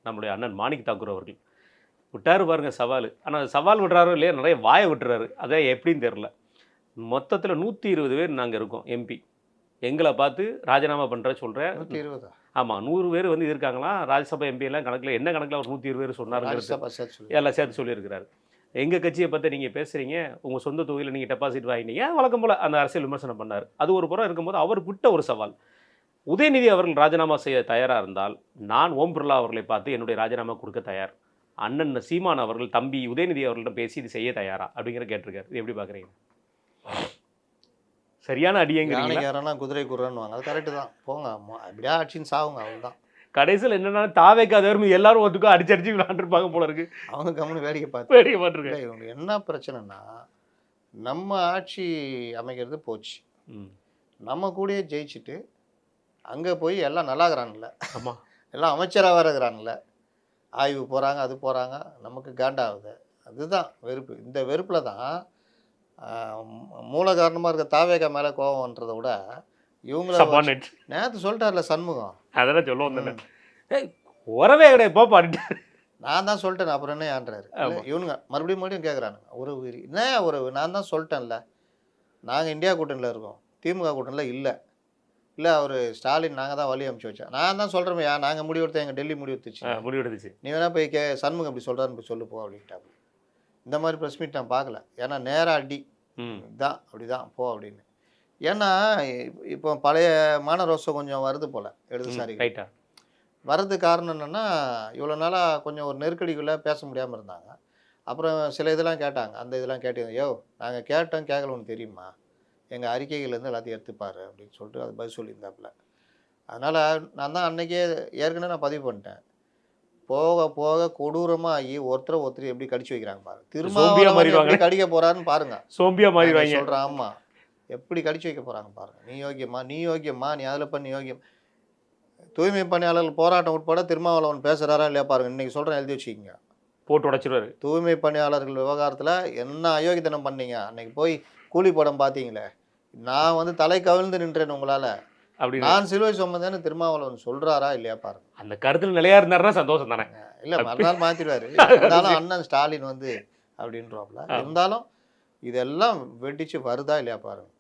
நம்முடைய அண்ணன் மாணிக் தாக்கூர் அவர்கள். விட்டாரு பாருங்க சவால். ஆனால் சவால் விடுறாரோ இல்லையா, நிறைய வாயை விட்டுறாரு. அதே எப்படின்னு தெரில. மொத்தத்தில் 120 பேர் நாங்கள் இருக்கோம் எம்பி. எங்களை பார்த்து ராஜினாமா பண்ணுற சொல்கிறேன். 120? ஆமாம், 100 பேர் வந்து இருக்காங்களாம். ராஜ்யசபா எம்பி எல்லாம் கணக்கில் என்ன கணக்கில் ஒரு 120 பேர் சொன்னாருங்கிறது எல்லாம் சேர்த்து சொல்லியிருக்கிறாரு. எங்கள் கட்சியை பற்றி நீங்கள் பேசுகிறீங்க, உங்கள் சொந்த தொகுதியில் நீங்கள் டெபாசிட் வாங்கினீங்க, வழக்கம் போல் அந்த அரசியல் விமர்சனம் பண்ணார். அது ஒரு புறம் இருக்கும்போது அவர் விட்ட ஒரு சவால், உதயநிதி அவர்கள் ராஜினாமா செய்ய தயாராக இருந்தால் நான் ஓம் பிர்லா அவர்களை பார்த்து என்னுடைய ராஜினாமா கொடுக்க தயார், அண்ணன் சீமான் அவர்கள் தம்பி உதயநிதி அவர்களிடம் பேசி இது செய்ய தயாரா அப்படிங்கிற கேட்டிருக்காரு. இது எப்படி பார்க்குறீங்க? சரியான அடியங்கிறீங்களா? குதிரை குர்றான்னுவாங்க, அது கரெக்டு தான். போங்க அப்படியே ஆட்சின்னு சாவுங்க, அவ்வளோதான். கடைசியில் என்னன்னா தாவேக்காதவரும் எல்லாரும் ஒத்துக்கும் அடிச்சடிச்சு விளாண்டுருப்பாங்க போல இருக்கு. அவங்க கம்முன்னு வேடிக்கை பார்த்துருக்கேன். இவங்க என்ன பிரச்சனைனா, நம்ம ஆட்சி அமைக்கிறது போச்சு, நம்ம கூடயே ஜெயிச்சுட்டு அங்கே போய் எல்லாம் நல்லாகிறான்ல, ஆமாம் எல்லாம் அமைச்சராக இருக்கிறான்ல, ஆய்வு போகிறாங்க, அது போகிறாங்க, நமக்கு காண்டாகுது. அதுதான் வெறுப்பு. இந்த வெறுப்பில் தான் மூல காரணமாக இருக்க தாவேக்கா மேலே கோவம்ன்றதை விட இவங்கள நேற்று சொல்லிட்டார்ல சண்முகம், அதெல்லாம் சொல்லுவோம் உறவே கிடையாது போப்பாட்டு. நான் தான் சொல்லிட்டேன், அப்புறம் என்ன ஏன்றாரு இவனுங்க மறுபடியும் கேட்குறானுங்க. உறவு உயிரி என்ன உறவு? நான் தான் சொல்லிட்டேன்ல, நாங்கள் இந்தியா கூட்டணியில் இருக்கோம், திமுக கூட்டணியில் இல்லை அவர் ஸ்டாலின் நாங்கள் தான் வழி அனுப்பிச்சு வச்சோம். நான் தான் சொல்கிறேன், நாங்கள் முடிவெடுத்தோம், எங்கள் டெல்லி முடிவெடுத்துச்சு, நீ வேணா போய் சண்முகம் அப்படி சொல்கிறான்னு போய் சொல்லு போ அப்படின்ட்டாங்க. இந்த மாதிரி ப்ரெஸ் மீட் நான் பார்க்கல, ஏன்னா நேராக அடி தான் அப்படி தான் போ அப்படின்னு. ஏன்னா இப்போ பழைய மானரோசம் கொஞ்சம் வருது போல் இடதுசாரி ரைட்டா வர்றதுக்கு காரணம் என்னென்னா, இவ்வளோ நாளாக கொஞ்சம் ஒரு நெருக்கடிக்குள்ளே பேச முடியாமல் இருந்தாங்க. அப்புறம் சில இதெல்லாம் கேட்டாங்க, அந்த இதெல்லாம் கேட்டு யோ நாங்கள் கேட்டோம் கேட்கலன்னு தெரியுமா, எங்கள் அறிக்கைகள்லேருந்து எல்லாத்தையும் எடுத்துப்பார் அப்படின்னு சொல்லிட்டு அது பதில் சொல்லியிருந்தாப்புல. அதனால் நான் தான் அன்றைக்கே ஏற்கனவே நான் பதிவு பண்ணிட்டேன், போக போக கொடூரமாக ஆகி ஒருத்தர் எப்படி கடிச்சு வைக்கிறாங்க பாருங்க. திரும்ப கடிக்க போகிறாருன்னு பாருங்க, சோம்பியா மாதிரி சொல்கிறேன். ஆமாம், எப்படி கடிச்சு வைக்க போகிறாங்க பாருங்க. நீ யோகியமா நீ அதில் பண்ணி யோகியம். தூய்மை பணியாளர்கள் போராட்டம் உட்பட திருமாவளவன் பேசுகிறாரா இல்லையா பாருங்க. இன்றைக்கி சொல்கிறேன், எழுதி வச்சுக்கிங்க, போட்டு உடைச்சிருவாரு. தூய்மை பணியாளர்கள் விவகாரத்தில் என்ன அயோக்கியத்தனம் பண்ணீங்க, அன்னைக்கு போய் கூலி படம் பார்த்தீங்களே, நான் வந்து தலை கவிழ்ந்து நின்றேன் உங்களால், அப்படி நான் சிலுவை சுமந்தேன்னு திருமாவளவன் சொல்கிறாரா இல்லையா பாருங்க. அந்த கருத்தில் நிலையா இருந்தாருன்னா சந்தோஷம் தானே. இல்லை மறுநாள் மாற்றிடுவார். இருந்தாலும் அண்ணன் ஸ்டாலின் வந்து அப்படின்றாப்புல. இருந்தாலும் இதெல்லாம் வெடிச்சு வருதா இல்லையா பாருங்க.